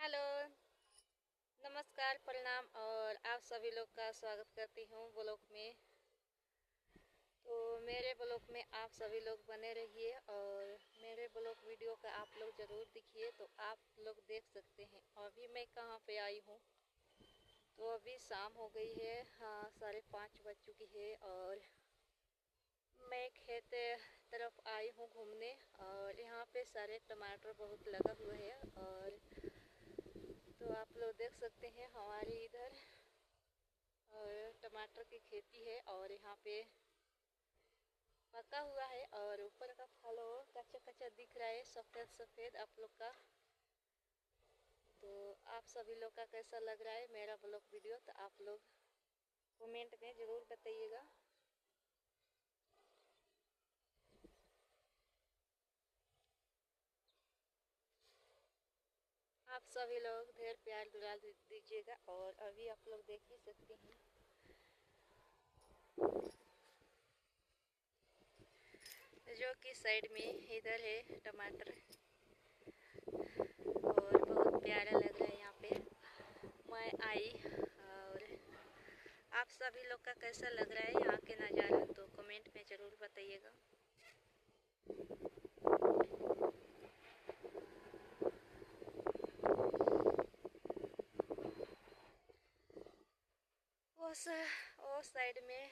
Hello, नमस्कार, प्रणाम और आप सभी लोग का स्वागत करती हूँ ब्लॉग में। तो मेरे ब्लॉग में आप सभी लोग बने रहिए और मेरे ब्लॉग वीडियो का आप लोग ज़रूर देखिए। तो आप लोग देख सकते हैं अभी मैं कहाँ पे आई हूँ। तो अभी शाम हो गई है, हाँ 5:30 बज चुकी है और मैं खेत तरफ आई हूँ घूमने। और यहाँ पे सारे टमाटर बहुत लगा हुआ है और तो आप लोग देख सकते हैं हमारे इधर और टमाटर की खेती है और यहाँ पे पका हुआ है और ऊपर का फल और कच्चा कच्चा दिख रहा है, सफ़ेद सफ़ेद आप लोग का। तो आप सभी लोग का कैसा लग रहा है मेरा ब्लॉग वीडियो, तो आप लोग कमेंट में ज़रूर बताइएगा। आप सभी लोग ढेर प्यार दुलार दीजिएगा। और अभी आप लोग देख ही सकते हैं जो कि साइड में इधर है टमाटर और बहुत प्यारा लग रहा है यहाँ पे मैं आई। और आप सभी लोग का कैसा लग रहा है यहाँ के नज़ारा, तो कमेंट में ज़रूर बताइएगा। वो साइड में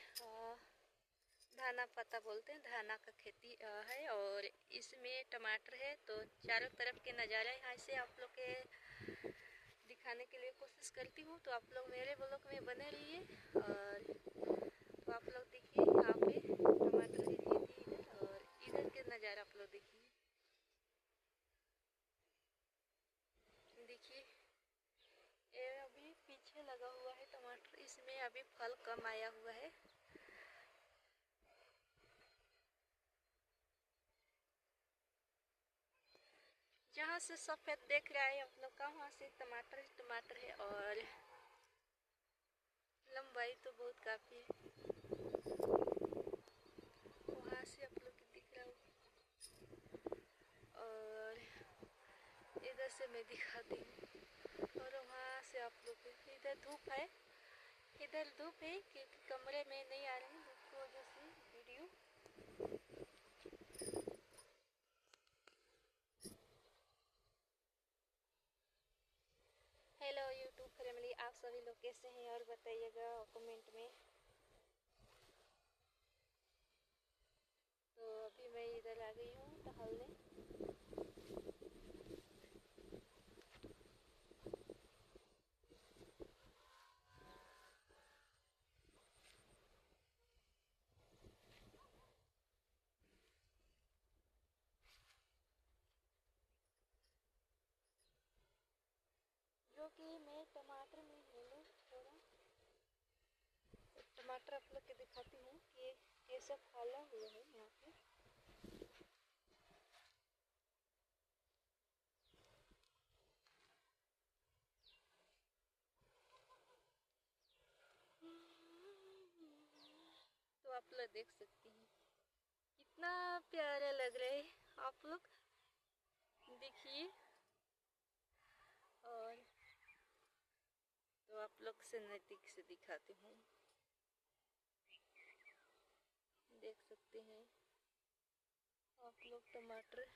धाना पत्ता बोलते हैं, धाना का खेती है और इसमें टमाटर है। तो चारों तरफ के नज़ारा यहाँ से आप लोग के दिखाने के लिए कोशिश करती हूँ। तो आप लोग मेरे ब्लॉग में बने रहिए और तो आप लोग देखिए यहाँ पे टमाटर की खेती इधर और इधर के नज़ारा आप लोग देखिए। देखिए ये अभी पीछे लगा हुआ है टमाटर, इसमें अभी फल कम आया हुआ है। जहाँ से सफ़ेद देख रहा है आप लोग का वहाँ से टमाटर ही टमाटर है और लंबाई तो बहुत काफ़ी है। वहाँ से आप लोग को दिख रहा होगा और इधर से मैं दिखाती हूँ और वहाँ से आप लोग को इधर धूप है, इधर धूप है क्योंकि कमरे में नहीं आ रही धूप की वजह से वीडियो। हेलो यूट्यूब फैमिली, आप सभी लोग कैसे हैं और बताइएगा कमेंट में। तो अभी मैं इधर आ गई हूँ टहलने। जो कि मैं टमाटर में हूँ थोड़ा, टमाटर आप लोग के दिखाती हूँ कि कैसा फैला हुआ है यहाँ पे। तो आप लोग देख सकती हैं कितना प्यारा लग रहा है, आप लोग देखिए। और तो आप लोग से नज़दीक से दिखाती हूँ, देख सकते हैं आप लोग टमाटर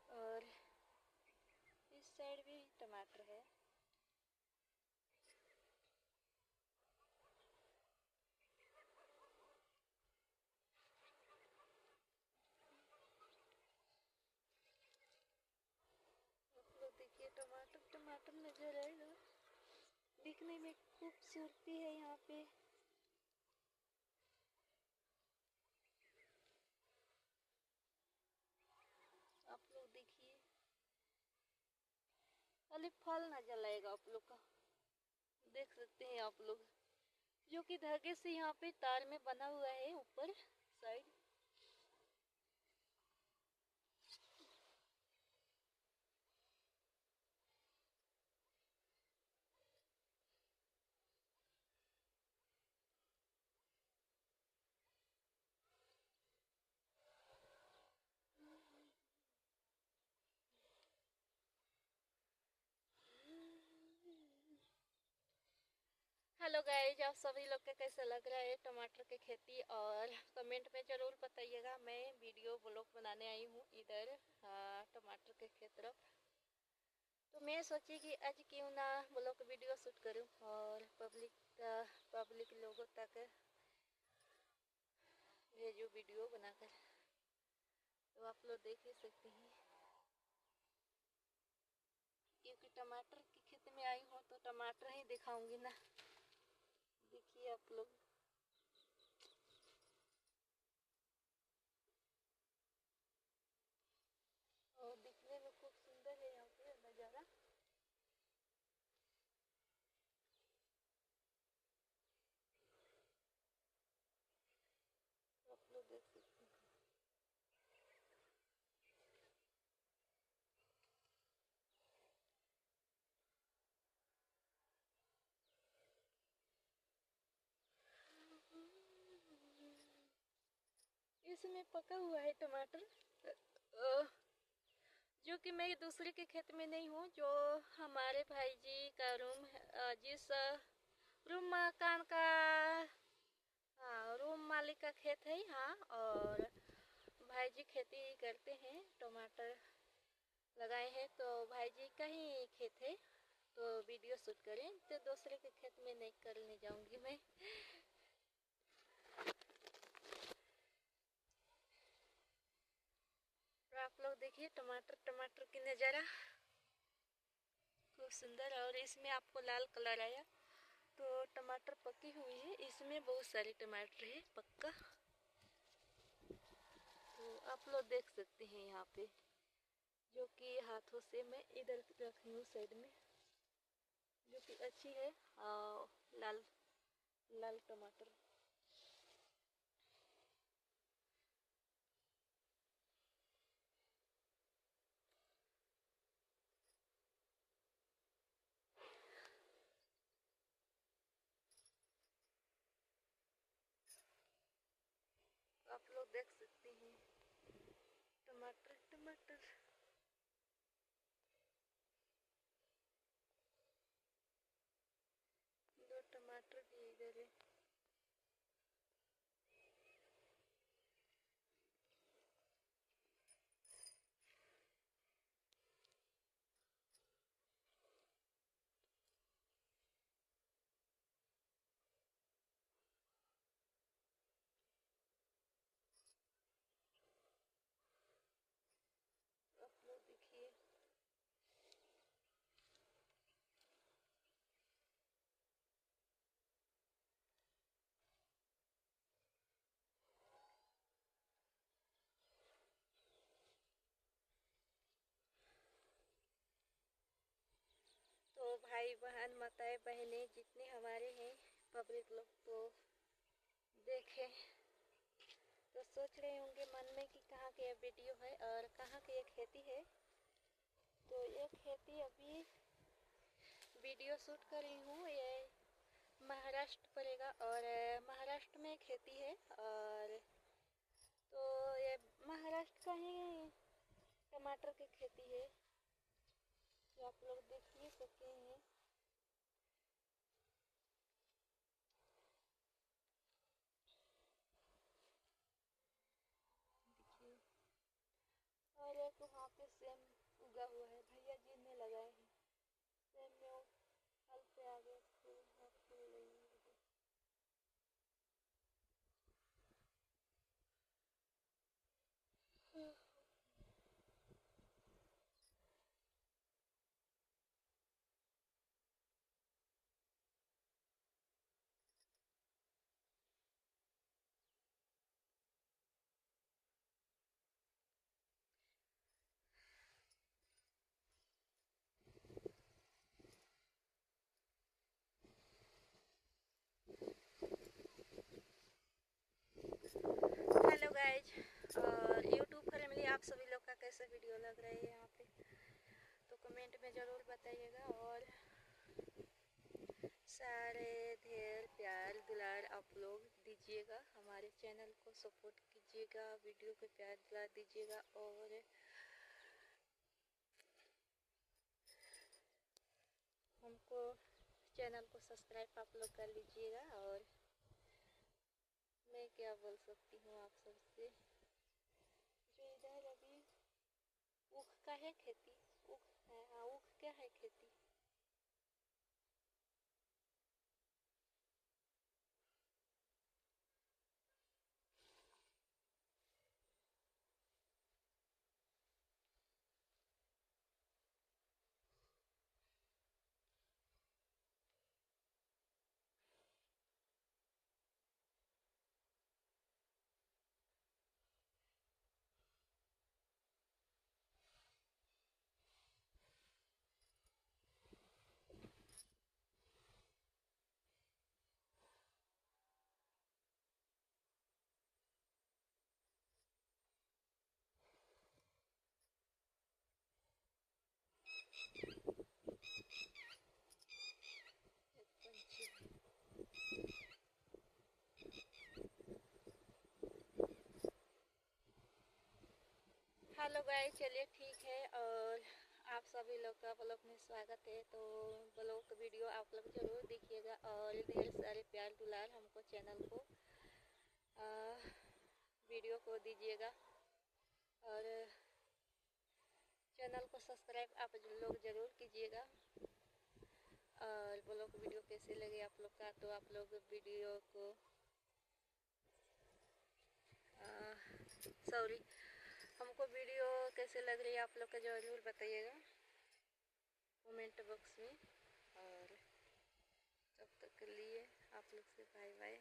और इस साइड भी टमाटर है। आप लोग देखिए टमाटर टमाटर नजर आएगा, दिखने में खूबसूरती है यहाँ पे। आप लोग देखिए खाली फल नजर आएगा आप लोग का, देख सकते हैं आप लोग जो कि धागे से यहाँ पे तार में बना हुआ है ऊपर साइड। हेलो गाइज, आप सभी लोग के कैसे लग रहा है टमाटर की खेती, और कमेंट में ज़रूर बताइएगा। मैं वीडियो ब्लॉग बनाने आई हूँ इधर टमाटर के खेत तरफ। तो मैं सोची कि आज क्यों ना ब्लॉग वीडियो शूट करूँ और पब्लिक लोगों तक भेजूँ वीडियो बनाकर। तो आप लोग देख ही सकते हैं, क्योंकि टमाटर की खेत में आई हूँ तो टमाटर ही दिखाऊंगी ना। देखिए आप लोग, और दिखने में खूब सुंदर है यहाँ पे नज़ारा। आप लोग देख सकते हैं। इसमें पका हुआ है टमाटर, जो कि मैं दूसरे के खेत में नहीं हूँ, जो हमारे भाई जी का रूम है, जिस रूम मकान का, हाँ, रूम मालिक का खेत है। हाँ, और भाई जी खेती करते हैं, टमाटर लगाए हैं, तो भाई जी का ही खेत है। तो वीडियो शूट करें तो दूसरे के खेत में नहीं करने जाऊंगी मैं। तो आप लोग देखिए टमाटर की नज़ारा खूब सुंदर। और इसमें आपको लाल कलर आया तो टमाटर पकी हुई है। इसमें बहुत सारे टमाटर है पक्का। तो आप लोग देख सकते हैं यहाँ पे, जो कि हाथों से मैं इधर रखी हूँ साइड में, जो कि अच्छी है। लाल लाल टमाटर। आप लोग देख सकते हैं टमाटर। दो टमाटर भी इधर है। आप लोग देखिए, तो भाई बहन माताएं बहनें जितने हमारे हैं पब्लिक लोग, तो देखें तो सोच रहे होंगे मन में कि कहाँ की ये वीडियो है और कहाँ की ये खेती है। तो ये खेती अभी वीडियो शूट कर रही हूँ, ये महाराष्ट्र पड़ेगा, और महाराष्ट्र में खेती है। और तो ये महाराष्ट्र का ही टमाटर की खेती है, जो आप लोग देख ही सकते हैं। देखिए, और एक वहाँ पे सेम उगा हुआ है, भैया जी ने लगाए हैं। सेम में वो फल से आगे फूल रही है। हेलो गाइज, और यूट्यूब फैमिली, आप सभी लोग का कैसा वीडियो लग रहा है यहाँ पे, तो कमेंट में ज़रूर बताइएगा। और सारे ढेर प्यार दुलार आप लोग दीजिएगा, हमारे चैनल को सपोर्ट कीजिएगा, वीडियो को प्यार दुलार दीजिएगा। और हमको चैनल को सब्सक्राइब आप लोग कर लीजिएगा। और मैं क्या बोल सकती हूँ आप सबसे, जो इधर अभी ऊख का है खेती, ऊख है, हाँ ऊख क्या है खेती। हेलो गाइस, चलिए ठीक है। और आप सभी लोग का ब्लॉग में स्वागत है। तो ब्लॉग वीडियो आप लोग जरूर देखिएगा और ढेर सारे प्यार दुलार हमको चैनल को वीडियो को दीजिएगा। और चैनल को सब्सक्राइब आप लोग ज़रूर कीजिएगा। और ब्लॉग वीडियो कैसे लगे आप लोग का, तो आप लोग वीडियो को सॉरी हमको वीडियो कैसे लग रही है आप लोग का ज़रूर बताइएगा कमेंट बॉक्स में। और तब तक के लिए आप लोग से बाय बाय।